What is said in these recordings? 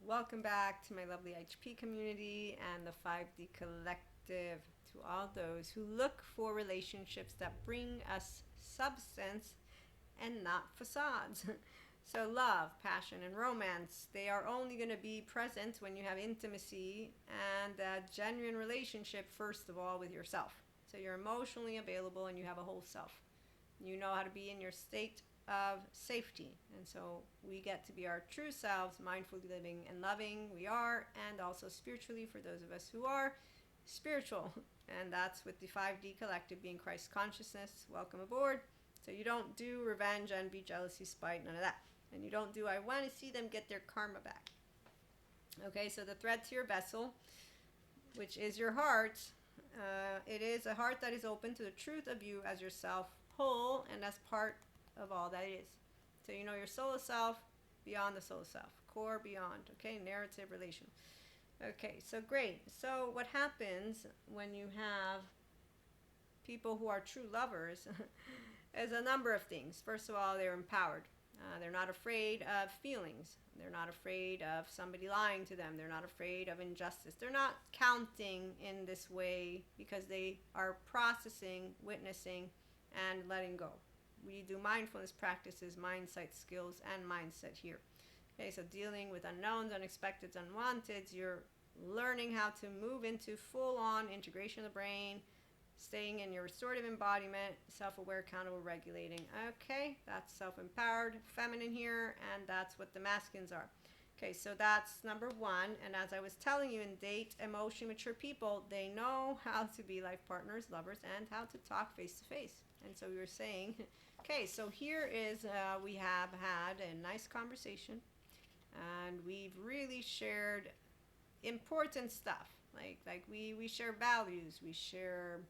Welcome back to my lovely HP community and the 5D collective. To all those who look for relationships that bring us substance and not facades. So, love, passion, and romance, they are only going to be present when you have intimacy and a genuine relationship, first of all, with yourself. So, you're emotionally available and you have a whole self. You know how to be in your state of safety. And so we get to be our true selves, mindfully living and loving we are, and also spiritually for those of us who are spiritual. And that's with the 5D collective being Christ consciousness. Welcome aboard. So you don't do revenge, envy, jealousy, spite, none of that. And you don't do, I want to see them get their karma back. Okay, so the thread to your vessel, which is your heart, it is a heart that is open to the truth of you as yourself whole, and that's part of all that it is. So you know your soul self, beyond the soul self, core, beyond. Okay, narrative, relation. Okay, so great. So what happens when you have people who are true lovers is a number of things. First of all, they're empowered. They're not afraid of feelings. They're not afraid of somebody lying to them. They're not afraid of injustice. They're not counting in this way because they are processing, witnessing, and letting go. We do mindfulness practices, mindset skills, and mindset here. Okay, so dealing with unknowns, unexpected, unwanteds, you're learning how to move into full-on integration of the brain, staying in your restorative embodiment, self-aware, accountable, regulating. Okay, that's self-empowered, feminine here, and that's what the masculines are. Okay, so that's number one. And as I was telling you, in date, emotionally mature people, they know how to be life partners, lovers, and how to talk face to face. And so we were saying, okay, so here is, we have had a nice conversation, and we've really shared important stuff. Like we share values, we share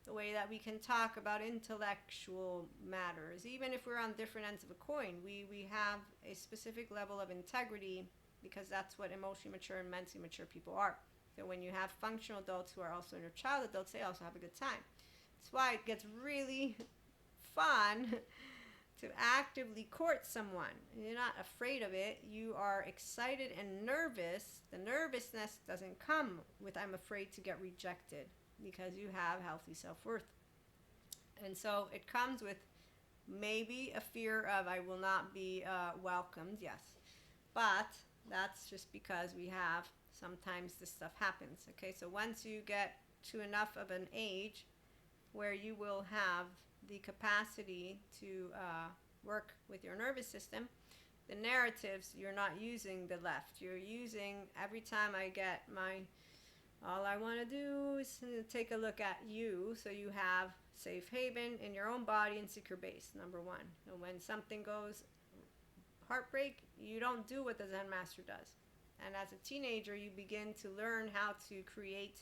the way that we can talk about intellectual matters. Even if we're on different ends of a coin, we have a specific level of integrity because that's what emotionally mature and mentally mature people are. So when you have functional adults who are also inner child adults, they also have a good time. That's why it gets really fun to actively court someone. You're not afraid of it. You are excited and nervous. The nervousness doesn't come with I'm afraid to get rejected because you have healthy self-worth. And so it comes with maybe a fear of I will not be welcomed, yes. But that's just because we have, sometimes this stuff happens. Okay, so once you get to enough of an age where you will have the capacity to work with your nervous system, the narratives, you're not using the left. You're using, every time I get my, all I want to do is take a look at you, so you have safe haven in your own body and secure base, number one. And when something goes heartbreak, you don't do what the Zen master does. And as a teenager, you begin to learn how to create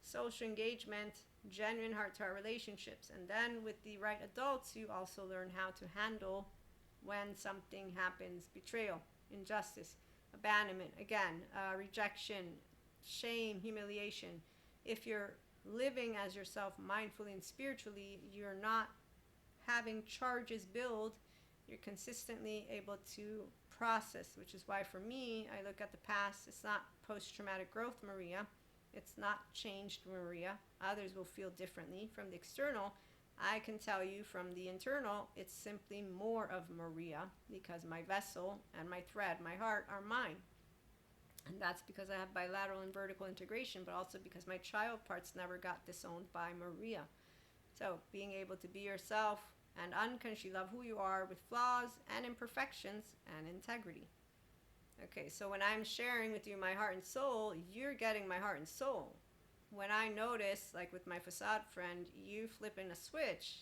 social engagement, genuine heart-to-heart relationships. And then with the right adults, you also learn how to handle when something happens, betrayal, injustice, abandonment, again, rejection, shame, humiliation. If you're living as yourself mindfully and spiritually, you're not having charges build, you're consistently able to process, which is why for me, I look at the past, it's not post-traumatic growth Maria, it's not changed Maria. Others will feel differently. From the external, I can tell you from the internal, it's simply more of Maria because my vessel and my thread, my heart, are mine. And that's because I have bilateral and vertical integration, but also because my child parts never got disowned by Maria. So being able to be yourself and unconsciously love who you are with flaws and imperfections and integrity. Okay, so when I'm sharing with you my heart and soul, you're getting my heart and soul. When I notice, like with my facade friend, you flipping a switch,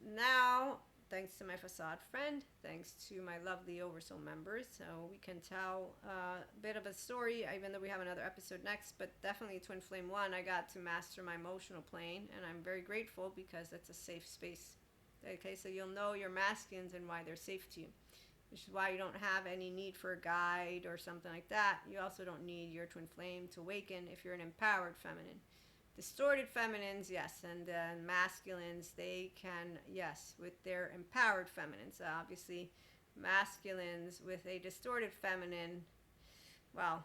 now, thanks to my facade friend, thanks to my lovely Oversoul members, so we can tell a bit of a story, even though we have another episode next, but definitely Twin Flame 1, I got to master my emotional plane, and I'm very grateful because it's a safe space. Okay, so you'll know your masculines and why they're safe to you, which is why you don't have any need for a guide or something like that. You also don't need your twin flame to awaken if you're an empowered feminine. Distorted feminines, yes, and masculines, they can, yes, with their empowered feminines. Obviously, masculines with a distorted feminine well,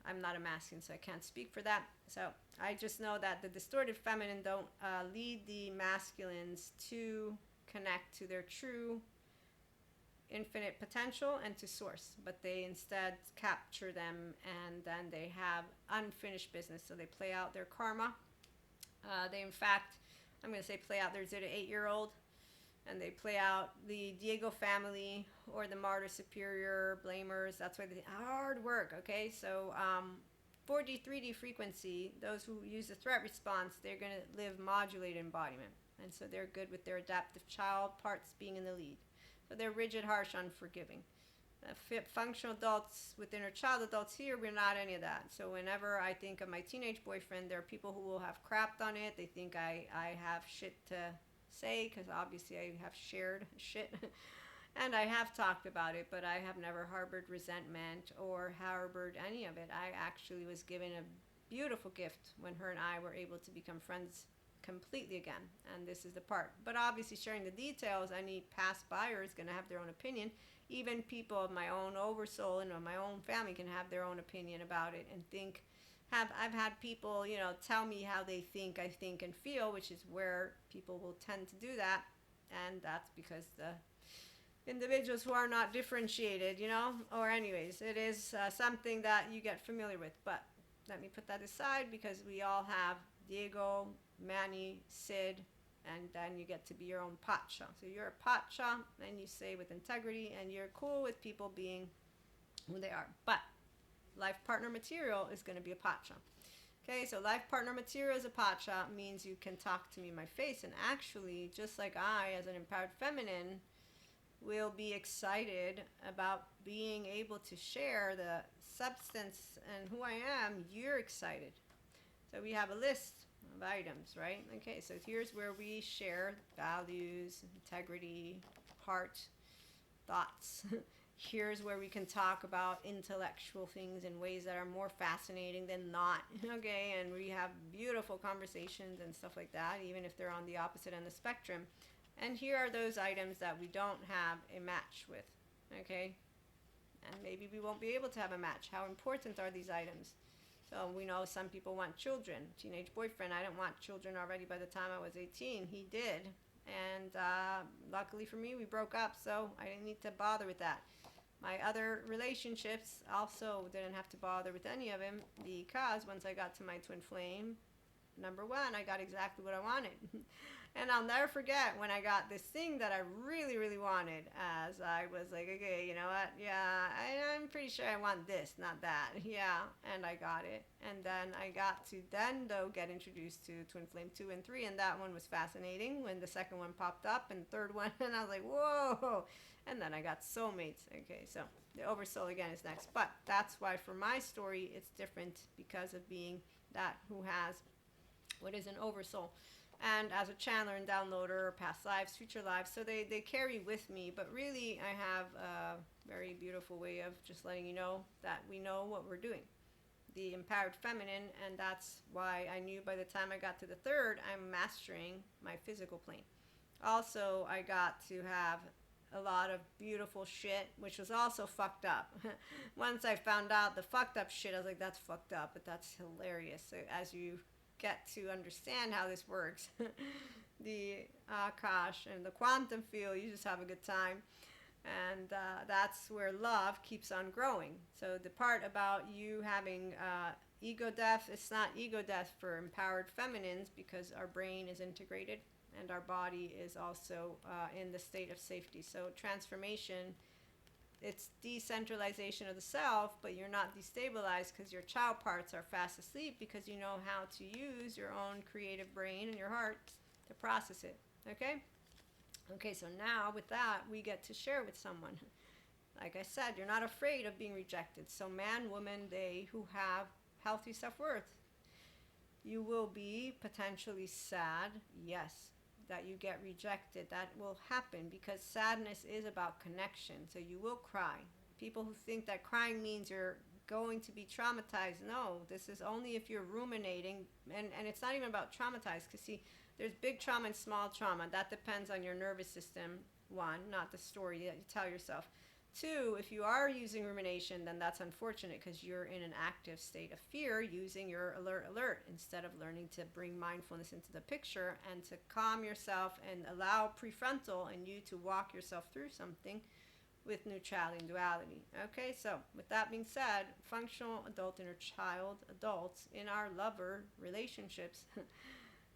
I'm not a masculine, so I can't speak for that. So I just know that the distorted feminine don't lead the masculines to connect to their true infinite potential and to source, but they instead capture them, and then they have unfinished business. So they play out their karma. They, in fact, I'm going to say play out their 0 to 8 year old, and they play out the Diego family or the martyr superior blamers. That's why they hard work. Okay, so 4D 3D frequency, those who use the threat response, they're going to live modulated embodiment, and so they're good with their adaptive child parts being in the lead. So they're rigid, harsh, unforgiving. Functional adults with inner child adults here, we're not any of that. So whenever I think of my teenage boyfriend, there are people who will have crapped on it. They think I have shit to say, because obviously I have shared shit. And I have talked about it, but I have never harbored resentment or harbored any of it. I actually was given a beautiful gift when her and I were able to become friends completely again, and this is the part. But obviously, sharing the details, any past buyer is going to have their own opinion. Even people of my own oversoul and of my own family can have their own opinion about it and think. I've had people, tell me how they think I think and feel, which is where people will tend to do that, and that's because the individuals who are not differentiated, or anyways, it is something that you get familiar with. But let me put that aside, because we all have Diego, Manny, Sid, and then you get to be your own pacha. So you're a pacha, and you say with integrity, and you're cool with people being who they are. But life partner material is going to be a pacha. Okay, so life partner material as a pacha means you can talk to me in my face, and actually, just like I, as an empowered feminine, will be excited about being able to share the substance and who I am, you're excited. So we have a list of items, right? Okay, so here's where we share values, integrity, heart, thoughts. Here's where we can talk about intellectual things in ways that are more fascinating than not. Okay, and we have beautiful conversations and stuff like that, even if they're on the opposite end of the spectrum. And here are those items that we don't have a match with. Okay, and maybe we won't be able to have a match. How important are these items? So we know some people want children. Teenage boyfriend, I didn't want children already by the time I was 18. He did. And luckily for me, we broke up, so I didn't need to bother with that. My other relationships also didn't have to bother with any of him, because once I got to my twin flame, number one, I got exactly what I wanted. And I'll never forget when I got this thing that I really, really wanted, as I was like, okay, you know what? Yeah, I'm pretty sure I want this, not that. Yeah, and I got it. And then I got to though get introduced to Twin Flame 2 and 3, and that one was fascinating when the second one popped up, and the third one, and I was like, whoa. And then I got soulmates. Okay, so the oversoul again is next. But that's why for my story, it's different, because of being that who has what is an oversoul. And as a channeler and downloader, past lives, future lives, so they carry with me. But really, I have a very beautiful way of just letting you know that we know what we're doing. The empowered feminine, and that's why I knew by the time I got to the third, I'm mastering my physical plane. Also, I got to have a lot of beautiful shit, which was also fucked up. Once I found out the fucked up shit, I was like, that's fucked up, but that's hilarious. So as you get to understand how this works, the Akash and the quantum field, you just have a good time. And that's where love keeps on growing. So the part about you having ego death, it's not ego death for empowered feminines, because our brain is integrated and our body is also in the state of safety. So transformation, it's decentralization of the self, but you're not destabilized, because your child parts are fast asleep, because you know how to use your own creative brain and your heart to process it. Okay, so now with that, we get to share with someone. Like I said, you're not afraid of being rejected. So man, woman, they who have healthy self-worth, you will be potentially sad, yes, that you get rejected. That will happen, because sadness is about connection. So you will cry. People who think that crying means you're going to be traumatized, no, this is only if you're ruminating. And it's not even about traumatized, because see, there's big trauma and small trauma. That depends on your nervous system, one, not the story that you tell yourself. Two, if you are using rumination, then that's unfortunate because you're in an active state of fear using your alert instead of learning to bring mindfulness into the picture and to calm yourself and allow prefrontal and you to walk yourself through something with neutrality and duality. Okay, so with that being said, functional adult, inner child, adults in our lover relationships,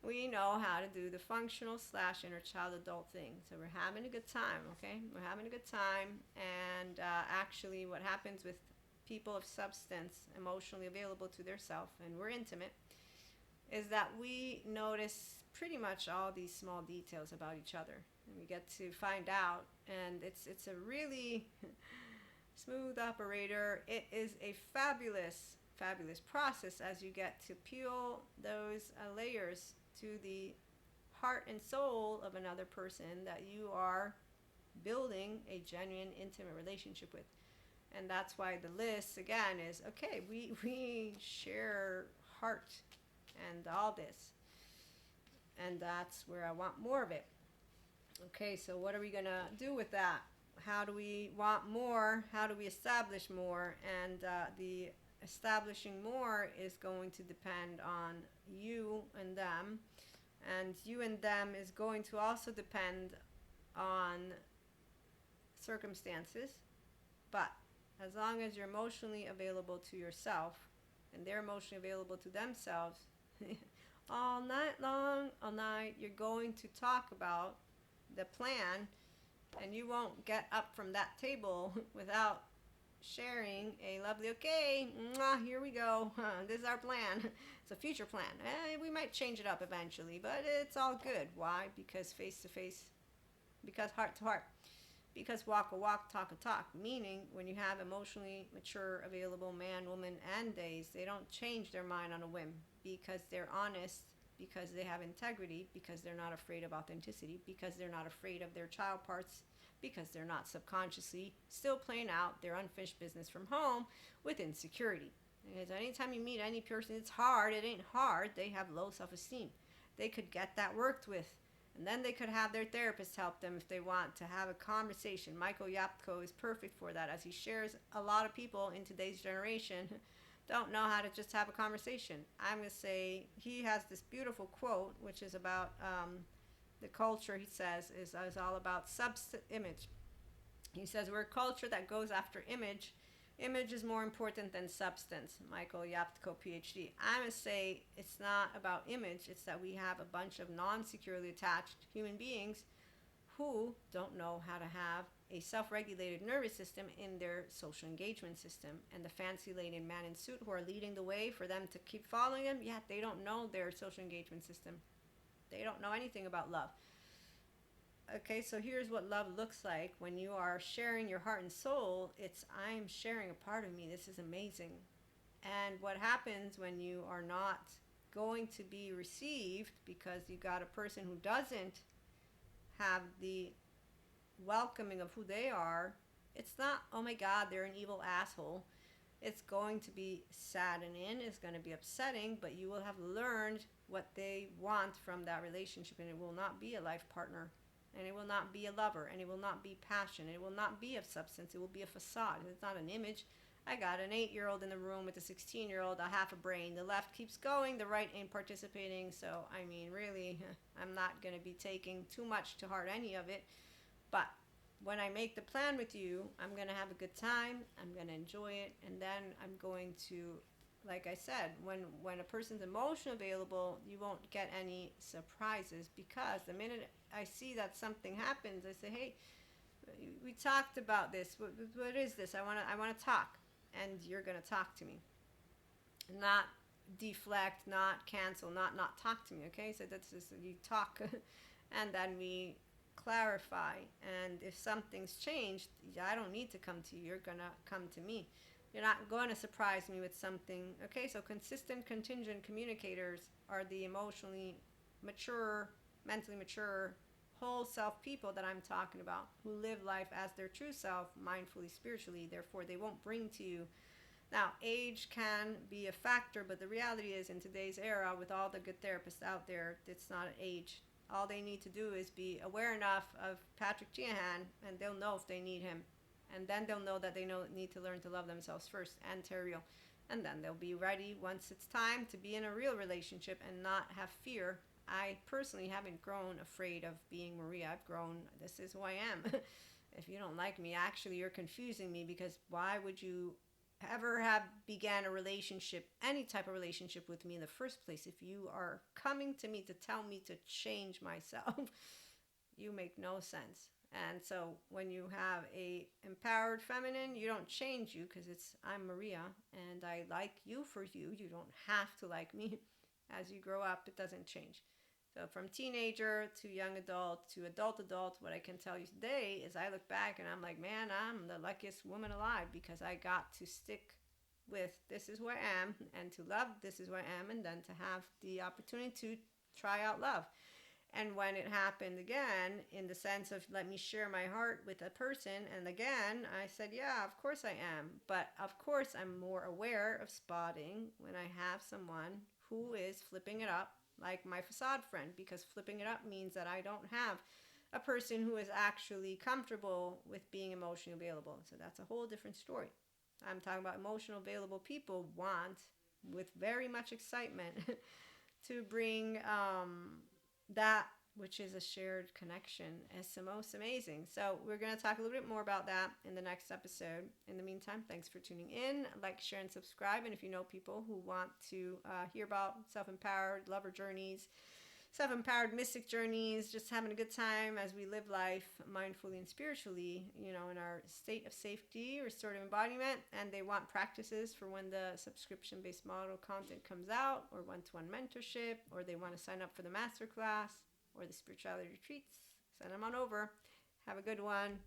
we know how to do the functional / inner child adult thing. So we're having a good time, okay? We're having a good time. And actually, what happens with people of substance, emotionally available to their self, and we're intimate, is that we notice pretty much all these small details about each other. And we get to find out, and it's a really smooth operator. It is a fabulous process as you get to peel those layers to the heart and soul of another person that you are building a genuine, intimate relationship with. And that's why the list, again, is, okay, we share heart and all this. And that's where I want more of it. Okay, so what are we going to do with that? How do we want more? How do we establish more? And the establishing more is going to depend on you and them. And you and them is going to also depend on circumstances. But as long as you're emotionally available to yourself and they're emotionally available to themselves, all night long, all night, you're going to talk about the plan, and you won't get up from that table without sharing a lovely, okay, here we go, this is our plan. It's a future plan. We might change it up eventually, but it's all good. Why? Because face to face, because heart to heart, because walk a walk, talk a talk. Meaning, when you have emotionally mature, available man, woman, and days, they don't change their mind on a whim because they're honest, because they have integrity, because they're not afraid of authenticity, because they're not afraid of their child parts, because they're not subconsciously still playing out their unfinished business from home with insecurity. Because anytime you meet any person, it's hard. It ain't hard. They have low self-esteem. They could get that worked with. And then they could have their therapist help them if they want to have a conversation. Michael Yapko is perfect for that, as he shares a lot of people in today's generation don't know how to just have a conversation. I'm going to say he has this beautiful quote, which is about the culture, he says, is all about image. He says, we're a culture that goes after image. Image is more important than substance. Michael Yapko, PhD. I'm going to say it's not about image. It's that we have a bunch of non-securely attached human beings who don't know how to have a self-regulated nervous system in their social engagement system. And the fancy lady and man in suit who are leading the way for them to keep following them, yet they don't know their social engagement system. They don't know anything about love. Okay, so here's what love looks like when you are sharing your heart and soul. It's, I'm sharing a part of me. This is amazing. And what happens when you are not going to be received because you got a person who doesn't have the welcoming of who they are, it's not, oh my God, they're an evil asshole. It's going to be saddening, it's going to be upsetting, but you will have learned what they want from that relationship, and it will not be a life partner, and it will not be a lover, and it will not be passion, and it will not be of substance. It will be a facade. It's not an image. I got an 8-year-old in the room with a 16-year-old, a half a brain. The left keeps going, the right ain't participating. So, I mean, really, I'm not going to be taking too much to heart, any of it. But when I make the plan with you, I'm going to have a good time. I'm going to enjoy it. And then I'm going to, like I said, when a person's emotion available, you won't get any surprises, because the minute I see that something happens, I say, hey, we talked about this. What is this? I want to talk. And you're going to talk to me. Not deflect, not cancel, not talk to me, okay? So that's just, you talk, and then we clarify. And if something's changed, I don't need to come to you. You're going to come to me. You're not going to surprise me with something, okay? So consistent, contingent communicators are the emotionally mature, mentally mature, whole self people that I'm talking about, who live life as their true self, mindfully, spiritually. Therefore, they won't bring to you. Now, age can be a factor, but the reality is, in today's era, with all the good therapists out there, it's not an age. All they need to do is be aware enough of Patrick Sheehan, and they'll know if they need him. And then they'll know that they need to learn to love themselves first and to real. And then they'll be ready once it's time to be in a real relationship and not have fear. I personally haven't grown afraid of being Maria. I've grown, this is who I am. If you don't like me, actually, you're confusing me, because why would you ever have began a relationship, any type of relationship with me in the first place, if you are coming to me to tell me to change myself? You make no sense. And so when you have a empowered feminine, you don't change you, because it's I'm Maria and I like you for you. You don't have to like me. As you grow up, it doesn't change. So from teenager to young adult to adult, what I can tell you today is I look back and I'm like, man, I'm the luckiest woman alive, because I got to stick with this is who I am, and to love this is who I am, and then to have the opportunity to try out love. And when it happened again, in the sense of let me share my heart with a person, and again, I said, yeah, of course I am. But of course, I'm more aware of spotting when I have someone who is flipping it up, like my facade friend, because flipping it up means that I don't have a person who is actually comfortable with being emotionally available. So that's a whole different story. I'm talking about emotional available people want, with very much excitement, to bring that which is a shared connection is the most amazing. So we're going to talk a little bit more about that in the next episode. In the meantime, thanks for tuning in. Like, share, and subscribe. And if you know people who want to hear about self-empowered lover journeys, self-empowered mystic journeys, just having a good time as we live life mindfully and spiritually, in our state of safety, restorative embodiment, and they want practices for when the subscription-based model content comes out, or one-to-one mentorship, or they want to sign up for the masterclass or the spirituality retreats, send them on over. Have a good one.